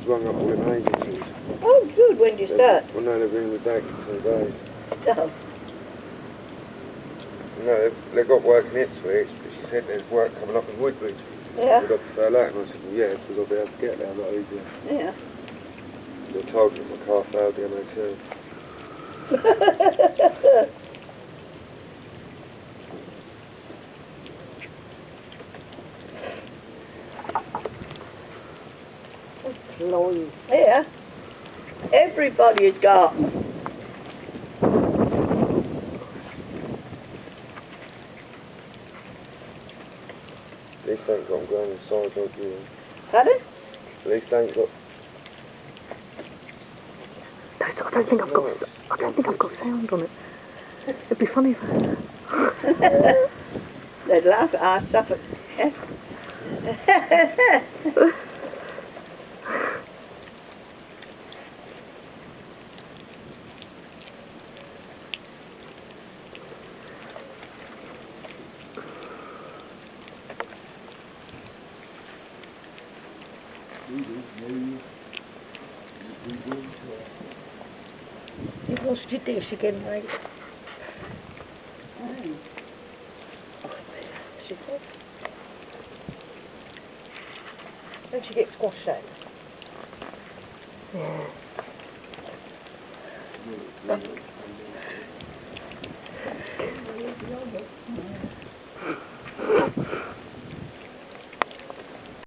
rung up all them agencies. Oh, good. When did you start? Well, no, they've been with back in 2 days. Oh. No, they've got work in Ipswich, but she said there's work coming up in Woodbridge. Yeah. Would I prefer that? And I said, well, yeah, because I'll be able to get there a lot easier. Yeah. I told you my car failed the MOT. Lord. Yeah. Everybody's got. At least they ain't got them going inside like you. Pardon? At least they ain't got... I don't think I've got sound on it. It'd be funny if They'd laugh at our stuff. You've lost your dish again, mate. She said. Don't you get squashed out? Yeah.